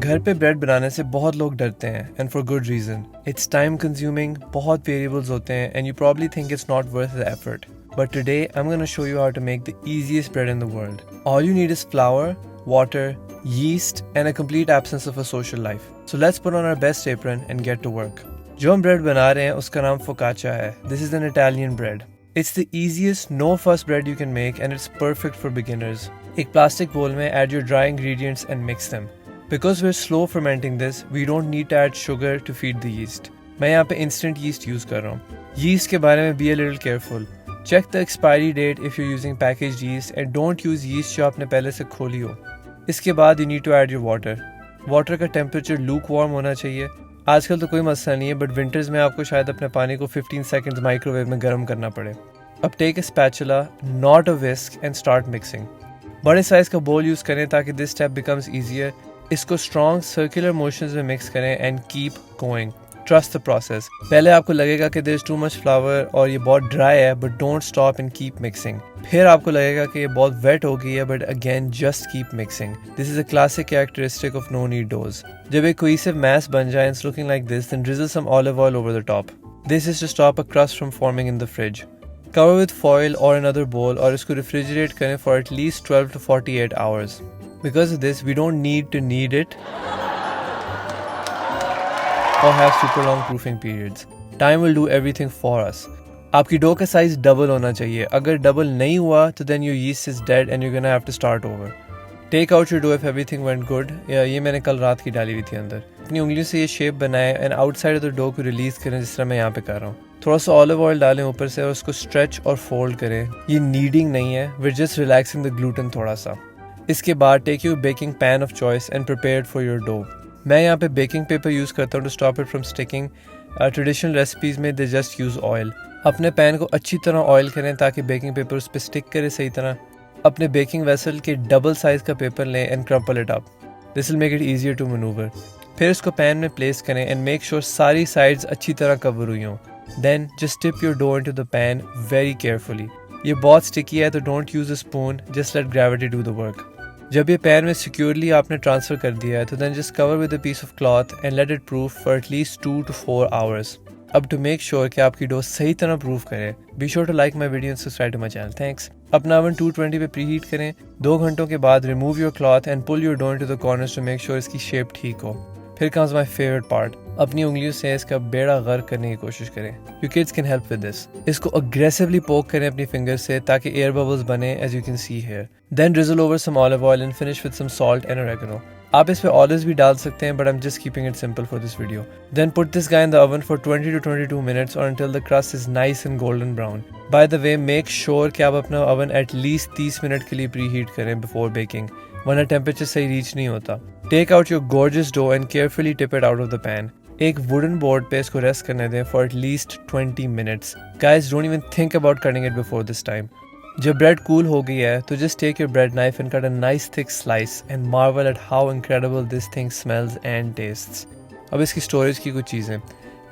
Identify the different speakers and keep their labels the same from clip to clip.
Speaker 1: घर पे ब्रेड बनाने से बहुत लोग डरते हैं and for good reason. It's time consuming, बहुत वेरिएबल्स होते हैं and you probably think it's not worth the effort. But today I'm going to show you how to make the easiest bread in the world. All you need is flour, water, yeast and a complete absence of a social life. So let's put on our best apron and get to work. जो हम bread बना रहे हैं उसका नाम Focaccia है. This is an Italian bread. It's the easiest no fuss bread you can make and it's perfect for beginners. एक plastic bowl में add your dry ingredients and mix them. Because we're slow fermenting this, we don't need to add sugar to feed the yeast. मैं यहाँ पे instant yeast use कर रहा हूँ. Yeast के बारे में be a little careful. Check the expiry date if you're using packaged yeast and don't use yeast जो आपने पहले से खोली हो. इसके बाद you need to add your water. Water का temperature lukewarm होना चाहिए. आजकल तो कोई मसला नहीं है but winters में आपको शायद अपने पानी को 15 seconds माइक्रोवेव में गर्म करना पड़े. अब take a spatula, not a whisk and start mixing. बड़े साइज का bowl यूज़ करें ताकि this step becomes easier. इसको strong circular motions में mix करें and keep going. Trust the process. पहले आपको लगेगा कि there is too much flour और ये बहुत dry है but don't stop and keep mixing. फिर आपको लगेगा कि ये बहुत wet हो गई है but again just keep mixing. This is a classic characteristic of no knead doughs. जब एक cohesive mass बन जाए and it's looking like this, then drizzle some olive oil over the top. This is to stop a crust from forming in the fridge. Cover with foil or another bowl और इसको refrigerate करें for at least 12 to 48 hours. Because of this, we don't need to knead it or have super long proofing periods. Time will do everything for us. आपकी dough का size double होना चाहिए. अगर double नहीं हुआ तो then your yeast is dead and you're gonna have to start over. Take out your dough if everything went good. ये मैंने कल रात की डाली हुई थी अंदर. अपनी उंगलियों से ये शेप बनाए and outside of the dough को रिलीज करें जिस तरह मैं यहाँ पे कर रहा हूँ. थोड़ा सा ऑलिव ऑयल डालें ऊपर से और उसको स्ट्रेच और फोल्ड करें. ये नीडिंग नहीं है, we're just relaxing the gluten थोड़ा सा. इसके बाद take your baking pan of choice and prepare it for your dough. मैं यहाँ पे बेकिंग पेपर यूज़ करता हूँ to stop it from sticking. Traditional recipes में दे जस्ट यूज़ ऑयल. अपने पैन को अच्छी तरह ऑयल करें ताकि बेकिंग पेपर उस पर स्टिक करे सही तरह. अपने बेकिंग वेसल के डबल साइज़ का पेपर लें and crumple it up. This will make it easier to manoeuvre. फिर इसको पैन में प्लेस करें एंड मेक श्योर सारी साइड्स अच्छी तरह कवर हुई हों. Then just tip your dough into the pan very carefully. ये बहुत स्टिकी है तो don't use a spoon, just let gravity do the work. जब ये पैन में सिक्योरली आपने ट्रांसफ़र कर दिया है तो then just cover with a piece of cloth and let it proof for at least 2 to 4 hours. अब टू मेक श्योर कि आपकी डो सही तरह प्रूफ करे, be sure to like my video and subscribe to my channel. Thanks. अपना oven 220 पे preheat करें. 2 घंटों के बाद remove your cloth and pull your dough into the corners to make sure इसकी शेप ठीक हो. फिर कम्स माई फेवरेट पार्ट. अपनी उंगलियों से इसका बेड़ा गर्क करने की कोशिश करें. You kids can help with this. इसको अग्रेसिवली पोक करें अपनी फिंगर से ताकि एयर बबल्स बने as you can see here. Then drizzle over some olive oil and finish with some salt and oregano. आप इस पे ऑलिव्स भी डाल सकते हैं but I am just keeping it simple for this video. Then put this guy in the oven for 20 to 22 minutes और until the crust is nice and golden brown. By the way, make sure कि आप अपना oven at least 30 minute के लिए preheat करें before baking, वरना temperature सही reach नहीं होता. Take out your gorgeous dough and carefully tip it out of the pan. एक वुडन बोर्ड पे इसको रेस्ट करने दें for at least 20 minutes. Guys, don't even think about cutting it before this time. जब bread cool हो गई है तो just take your bread knife and cut a nice thick slice and marvel at how incredible this thing smells and tastes. अब इसकी storage की कुछ चीज़ें.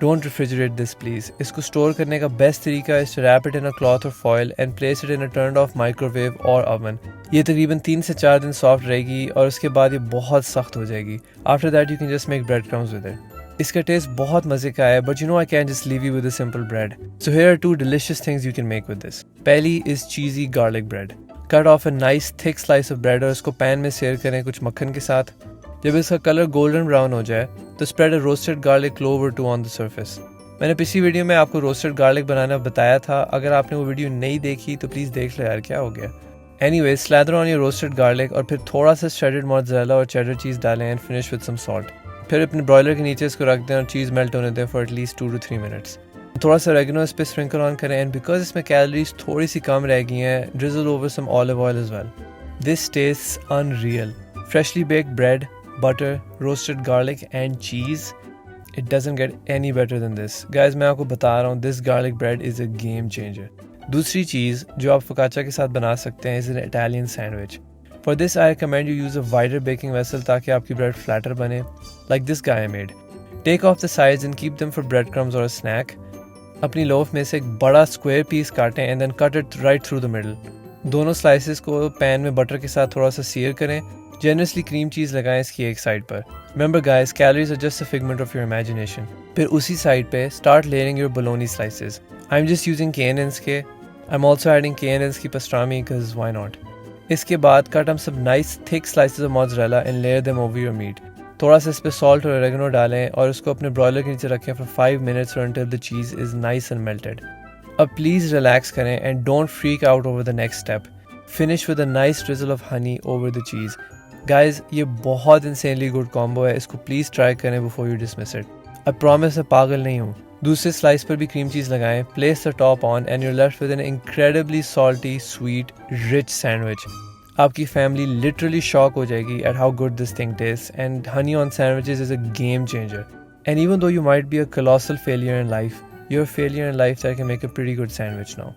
Speaker 1: Don't refrigerate this please. इसको स्टोर करने का बेस्ट तरीका is to wrap it in a cloth or foil and place it in a turned off microwave or oven. ये तकरीबन 3 से 4 दिन सॉफ्ट रहेगी और उसके बाद ये बहुत सख्त हो जाएगी. After that you can just make breadcrumbs with it. इसका टेस्ट बहुत मज़े का है but you know I can't just leave you with a simple bread. So here are 2 delicious things you can make with this. पहली is cheesy garlic bread. Cut off a nice thick slice of bread और इसको pan में सेर करें कुछ मक्खन के साथ. जब इसका कलर गोल्डन ब्राउन हो जाए तो spread a roasted garlic clove और 2 ऑन द सरफेस. मैंने पिछली वीडियो में आपको रोस्टेड गार्लिक बनाना बताया था. अगर आपने वो वीडियो नहीं देखी तो प्लीज़ देख लो यार, क्या हो गया. Anyway, slather on your roasted garlic और फिर थोड़ा सा shredded mozzarella और cheddar cheese डालें and finish with some salt. फिर अपने ब्रॉयलर के नीचे इसको रख दें और चीज़ मेल्ट होने दें फॉर एटलीस्ट 2 to 3 minutes. थोड़ा सा ओरेगनो इस पर स्प्रिंकल ऑन करें एंड बिकॉज इसमें कैलोरीज थोड़ी सी कम रह गई हैं, drizzle over some olive oil as well. This tastes unreal. Freshly baked bread, butter, roasted garlic and cheese. It doesn't get any better than this. Guys, मैं आपको बता रहा हूँ, this garlic bread is a game changer. दूसरी चीज़ जो आप फोकाचा के साथ बना सकते हैं is an Italian sandwich. For this, I recommend you use a wider baking vessel ताकि आपकी bread flatter बने, like this guy I made. Take off the sides and keep them for breadcrumbs or a snack. अपनी loaf में से एक बड़ा square piece काटें and then cut it right through the middle. दोनों slices को pan में बटर के साथ थोड़ा सा sear करें. Generously cream cheese लगाएं इसकी एक साइड पर. Remember guys, calories are just a figment of your imagination. फिर उसी साइड पे start layering your bologna slices. I'm just using K&N's के. I'm also adding K&N's की pastrami because why not. इसके बाद कट हम सब nice thick slices of mozzarella and layer them over your meat. थोड़ा सा इस पे salt और oregano डालें और उसको अपने broiler के नीचे रखें for 5 minutes or until the cheese is nice and melted. अब please relax करें and don't freak out over the next step. Finish with a nice drizzle of honey over the cheese. Guys, ये बहुत insanely good combo है. इसको please try करें before you dismiss it. I promise मैं पागल नहीं हूँ. दूसरे स्लाइस पर भी क्रीम चीज़ लगाएं, place the top on and you're left with an incredibly salty, sweet, rich sandwich. आपकी family literally shock हो जाएगी at how good this thing tastes, and honey on sandwiches is a game changer. And even though you might be a colossal failure in life, you're a failure in life that can make a pretty good sandwich now.